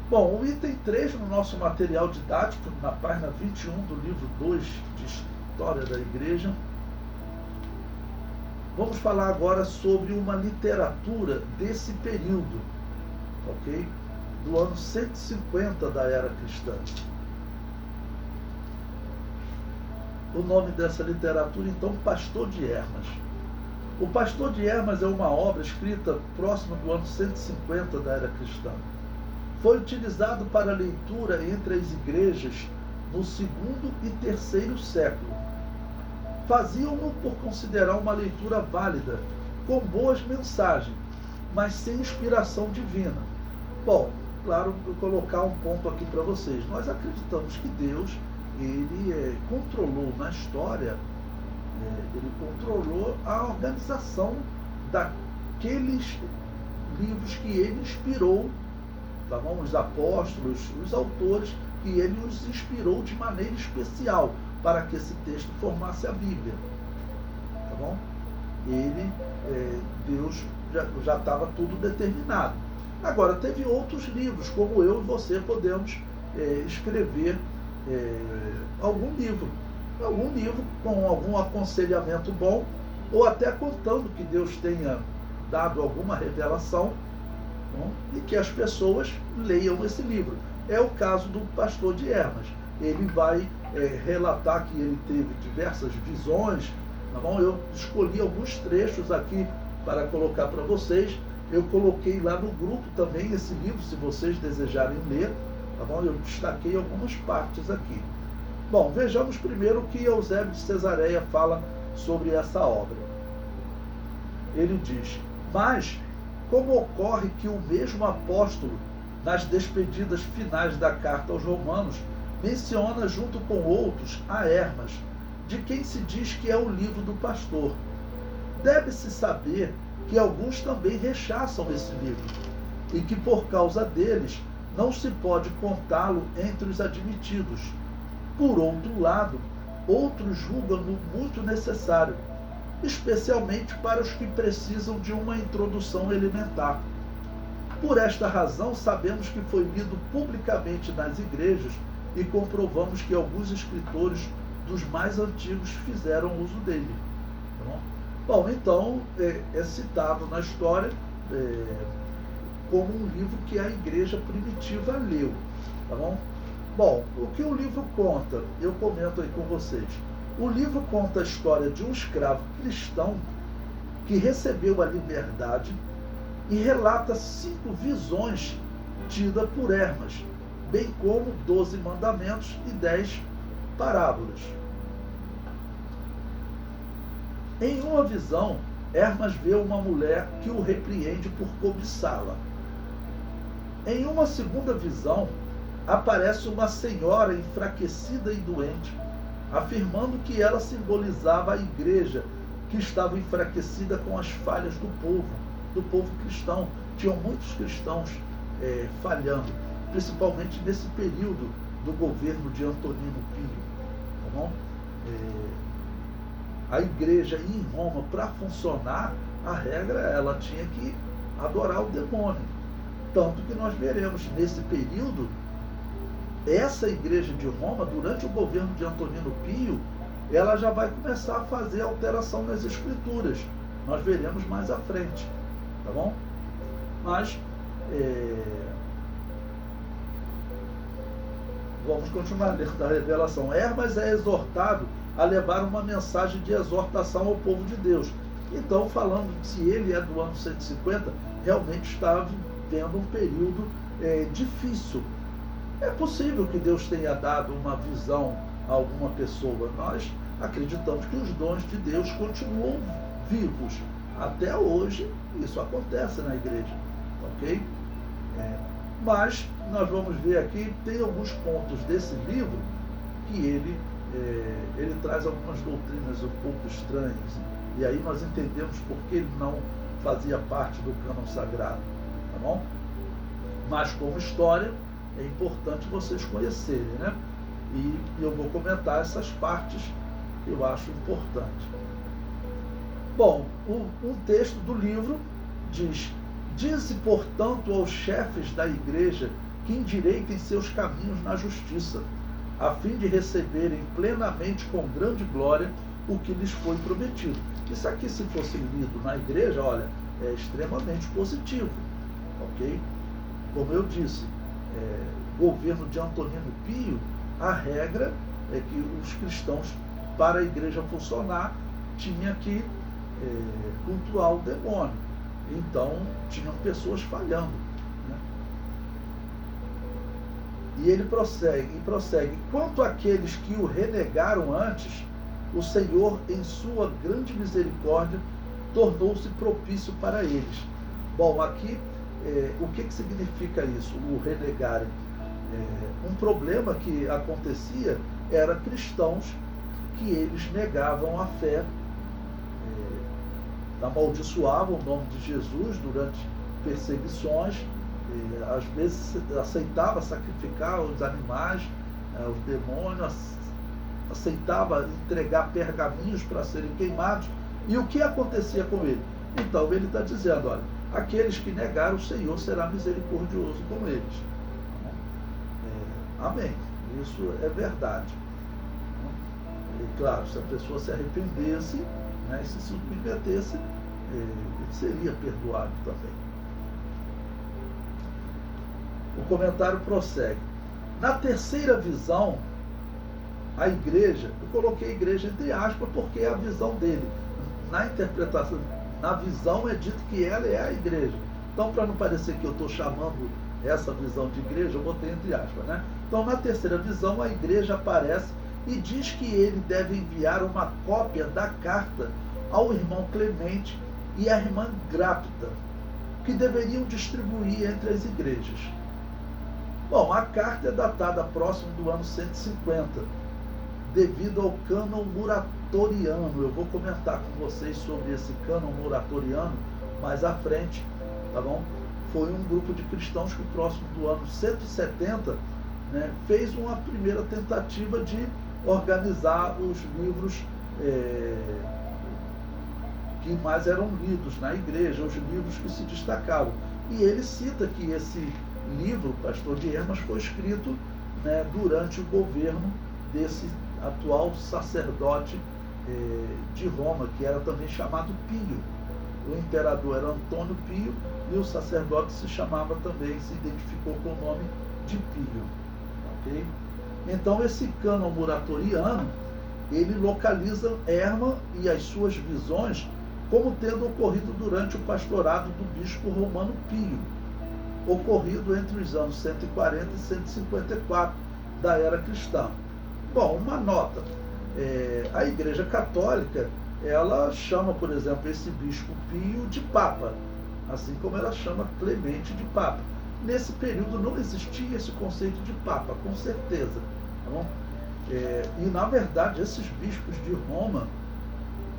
Bom, o item 3 no nosso material didático, na página 21 do livro 2 de História da Igreja, vamos falar agora sobre uma literatura desse período, ok? Do ano 150 da era cristã. O nome dessa literatura, então, Pastor de Hermas. O Pastor de Hermas é uma obra escrita próximo do ano 150 da era cristã. Foi utilizado para leitura entre as igrejas no segundo e terceiro século. Faziam-no por considerar uma leitura válida, com boas mensagens, mas sem inspiração divina. Bom, claro, vou colocar um ponto aqui para vocês. Nós acreditamos que Deus, ele controlou na história, ele controlou a organização daqueles livros que ele inspirou, tá bom? Os apóstolos, os autores, que ele os inspirou de maneira especial para que esse texto formasse a Bíblia, tá bom? Deus já estava tudo determinado. Agora, teve outros livros, como eu e você podemos escrever algum livro com algum aconselhamento bom, ou até contando que Deus tenha dado alguma revelação, bom, e que as pessoas leiam esse livro. É o caso do Pastor de Hermas. Ele vai relatar que ele teve diversas visões, tá bom? Eu escolhi alguns trechos aqui para colocar para vocês. Eu coloquei lá no grupo também esse livro, se vocês desejarem ler, tá bom? Eu destaquei algumas partes aqui. Bom, vejamos primeiro o que Eusébio de Cesareia fala sobre essa obra. Ele diz: mas, como ocorre que o mesmo apóstolo, nas despedidas finais da carta aos Romanos, menciona junto com outros a Hermas, de quem se diz que é o livro do pastor. Deve-se saber que alguns também rechaçam esse livro, e que por causa deles não se pode contá-lo entre os admitidos. Por outro lado, outros julgam-no muito necessário, especialmente para os que precisam de uma introdução elementar. Por esta razão, sabemos que foi lido publicamente nas igrejas e comprovamos que alguns escritores dos mais antigos fizeram uso dele. Bom, então, é citado na história como um livro que a igreja primitiva leu. Tá bom? Bom, o que o livro conta? Eu comento aí com vocês. O livro conta a história de um escravo cristão que recebeu a liberdade e relata 5 visões tidas por Hermas, bem como 12 mandamentos e 10 parábolas. Em uma visão, Hermas vê uma mulher que o repreende por cobiçá-la. Em uma segunda visão, aparece uma senhora enfraquecida e doente, afirmando que ela simbolizava a igreja, que estava enfraquecida com as falhas do povo cristão. Tinham muitos cristãos falhando, principalmente nesse período do governo de Antonino Pio. Tá bom? A igreja em Roma, para funcionar, a regra, ela tinha que adorar o demônio. Tanto que nós veremos nesse período, essa igreja de Roma, durante o governo de Antonino Pio, ela já vai começar a fazer alteração nas escrituras. Nós veremos mais à frente, tá bom? Mas vamos continuar lendo da revelação. Hermas é exortado a levar uma mensagem de exortação ao povo de Deus. Então, falando que se ele é do ano 150, realmente está vivendo um período difícil. É possível que Deus tenha dado uma visão a alguma pessoa. Nós acreditamos que os dons de Deus continuam vivos. Até hoje, isso acontece na igreja. Ok? Mas nós vamos ver aqui, tem alguns pontos desse livro que ele traz algumas doutrinas um pouco estranhas. E aí nós entendemos por que ele não fazia parte do cânon sagrado. Tá bom? Mas como história, é importante vocês conhecerem, né? E eu vou comentar essas partes que eu acho importantes. Bom, um texto do livro diz: dize, portanto, aos chefes da igreja que endireitem seus caminhos na justiça, a fim de receberem plenamente com grande glória o que lhes foi prometido. Isso aqui, se fosse lido na igreja, olha, é extremamente positivo, ok? Como eu disse, governo de Antonino Pio, a regra é que os cristãos, para a igreja funcionar, tinha que cultuar o demônio. Então, tinham pessoas falhando, né? E ele prossegue. Quanto àqueles que o renegaram antes, o Senhor, em sua grande misericórdia, tornou-se propício para eles. Bom, aqui, o que significa isso, o renegarem? Um problema que acontecia era cristãos que eles negavam a fé, amaldiçoavam o nome de Jesus durante perseguições, às vezes aceitava sacrificar os animais, os demônios, aceitava entregar pergaminhos para serem queimados. E o que acontecia com ele? Então ele está dizendo, olha, aqueles que negaram o Senhor será misericordioso com eles. Amém. Isso é verdade. E claro, se a pessoa se arrependesse, né, e se submetesse, ele seria perdoado também. O comentário prossegue. Na terceira visão, a igreja, eu coloquei a igreja entre aspas porque é a visão dele. Na interpretação, na visão é dito que ela é a igreja. Então, para não parecer que eu estou chamando essa visão de igreja, eu botei entre aspas, né? Então, na terceira visão, a igreja aparece e diz que ele deve enviar uma cópia da carta ao irmão Clemente e à irmã Grápita, que deveriam distribuir entre as igrejas. Bom, a carta é datada próximo do ano 150, devido ao cânon muratoriano. Eu vou comentar com vocês sobre esse cânon muratoriano mais à frente, tá bom? Foi um grupo de cristãos que, próximo do ano 170, né, fez uma primeira tentativa de organizar os livros que mais eram lidos na igreja, os livros que se destacavam. E ele cita que esse livro, Pastor de Hermas, foi escrito, né, durante o governo desse atual sacerdote de Roma, que era também chamado Pio. O imperador era Antônio Pio e o sacerdote se chamava também, se identificou com o nome de Pio. Okay? Então, esse cânon muratoriano, ele localiza Herma e as suas visões como tendo ocorrido durante o pastorado do bispo romano Pio, ocorrido entre os anos 140 e 154 da era cristã. Bom, uma nota. A Igreja Católica, ela chama, por exemplo, esse bispo Pio de Papa, assim como ela chama Clemente de Papa. Nesse período não existia esse conceito de Papa, com certeza. Tá bom? E, na verdade, esses bispos de Roma,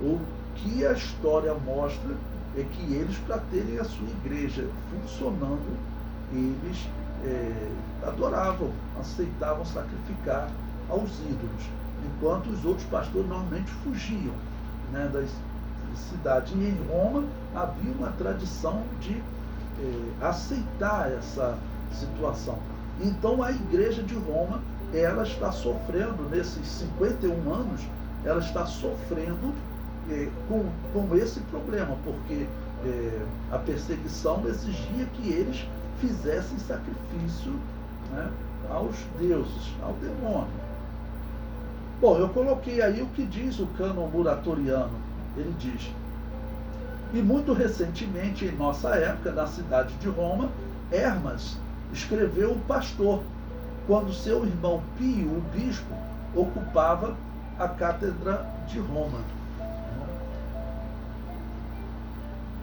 o que a história mostra é que eles, para terem a sua igreja funcionando, eles adoravam, aceitavam sacrificar aos ídolos, enquanto os outros pastores normalmente fugiam, né, das cidades. E em Roma havia uma tradição de aceitar essa situação. Então a igreja de Roma, ela está sofrendo, nesses 51 anos, ela está sofrendo com esse problema, porque a perseguição exigia que eles fizessem sacrifício, né, aos deuses, ao demônio. Bom, eu coloquei aí o que diz o cânon muratoriano. Ele diz: e muito recentemente, em nossa época, na cidade de Roma, Hermas escreveu o pastor, quando seu irmão Pio, o bispo, ocupava a cátedra de Roma.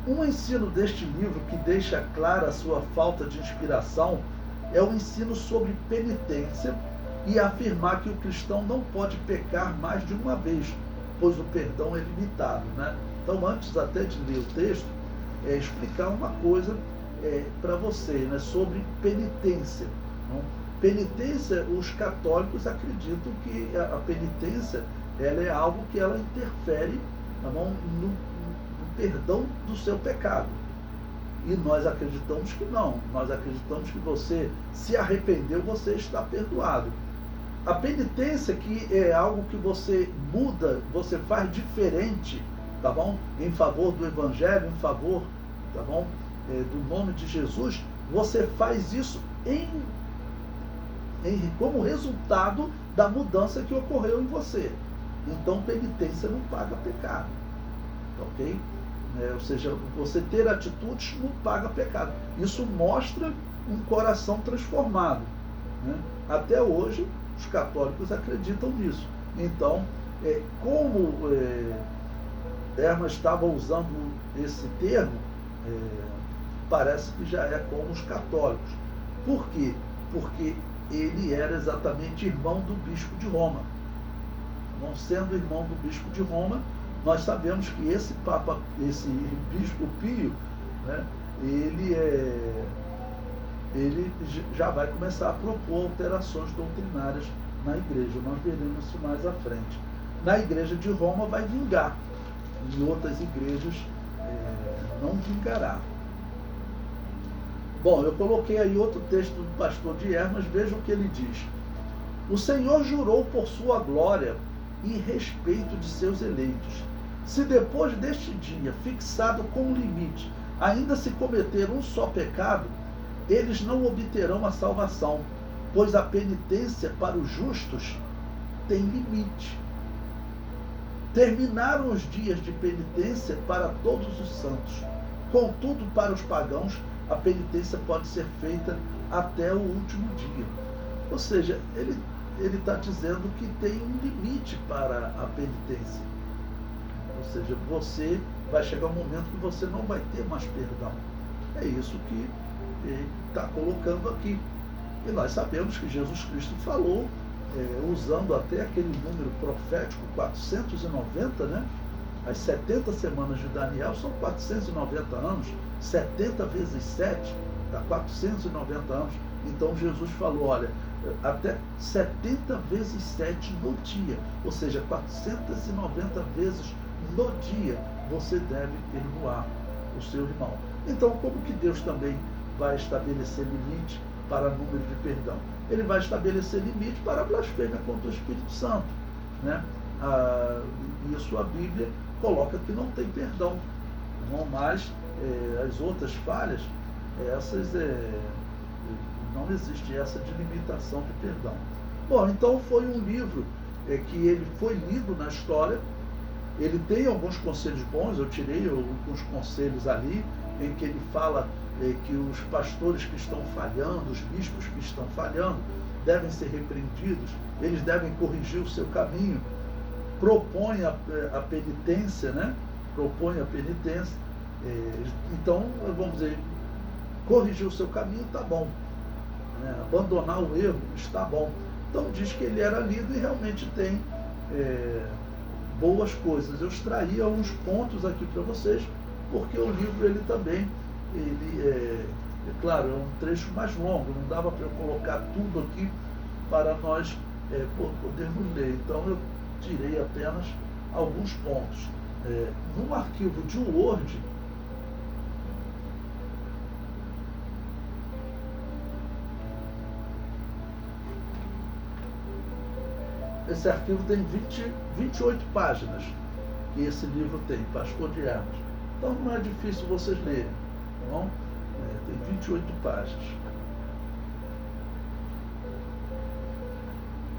Um ensino deste livro que deixa clara a sua falta de inspiração é o ensino sobre penitência e afirmar que o cristão não pode pecar mais de uma vez, pois o perdão é limitado, né? Então, antes até de ler o texto, explicar uma coisa para você, né, sobre penitência. Não? Penitência, os católicos acreditam que a penitência, ela é algo que ela interfere, tá bom, no perdão do seu pecado. E nós acreditamos que não. Nós acreditamos que você se arrependeu, você está perdoado. A penitência, que é algo que você muda, você faz diferente, tá bom? Em favor do Evangelho, em favor, tá bom? Do nome de Jesus, você faz isso como resultado da mudança que ocorreu em você. Então, penitência não paga pecado, ok? Ou seja, você ter atitudes não paga pecado. Isso mostra um coração transformado, né? Até hoje, os católicos acreditam nisso. Então, como Hermas estava usando esse termo, parece que já é como os católicos. Por quê? Porque ele era exatamente irmão do bispo de Roma. Não sendo irmão do bispo de Roma, nós sabemos que esse bispo Pio, né, ele já vai começar a propor alterações doutrinárias na igreja. Nós veremos isso mais à frente. Na igreja de Roma vai vingar, em outras igrejas não vingará. Bom, eu coloquei aí outro texto do pastor de Hermas, veja o que ele diz. O Senhor jurou por sua glória e respeito de seus eleitos. Se depois deste dia, fixado como limite, ainda se cometer um só pecado, eles não obterão a salvação, pois a penitência para os justos tem limite. Terminaram os dias de penitência para todos os santos. Contudo, para os pagãos, a penitência pode ser feita até o último dia. Ou seja, ele está dizendo que tem um limite para a penitência. Ou seja, você vai chegar um momento que você não vai ter mais perdão. É isso que ele está colocando aqui. E nós sabemos que Jesus Cristo falou, usando até aquele número profético 490, né? As 70 semanas de Daniel são 490 anos, 70 vezes 7 dá 490 anos. Então Jesus falou, olha, até 70 vezes 7 no dia, ou seja, 490 vezes no dia você deve perdoar o seu irmão. Então, como que Deus também vai estabelecer limite para número de perdão? Ele vai estabelecer limite para a blasfêmia contra o Espírito Santo, né? Isso a Bíblia coloca que não tem perdão, não mais as outras falhas, essas não existe essa de limitação de perdão. Bom, então foi um livro que ele foi lido na história. Ele tem alguns conselhos bons, eu tirei alguns conselhos ali, em que ele fala que os pastores que estão falhando, os bispos que estão falhando, devem ser repreendidos, eles devem corrigir o seu caminho, propõe a penitência, né? Propõe a penitência. Então, vamos dizer, corrigir o seu caminho está bom, né? Abandonar o erro está bom. Então diz que ele era lido e realmente tem boas coisas. Eu extraí alguns pontos aqui para vocês, porque o livro ele também, claro, é um trecho mais longo, não dava para eu colocar tudo aqui para nós podermos ler. Então eu tirei apenas alguns pontos. Num arquivo de Word, esse arquivo tem 28 páginas, que esse livro tem, Pastor de Hermas. Então não é difícil vocês lerem, tá bom? Tem 28 páginas.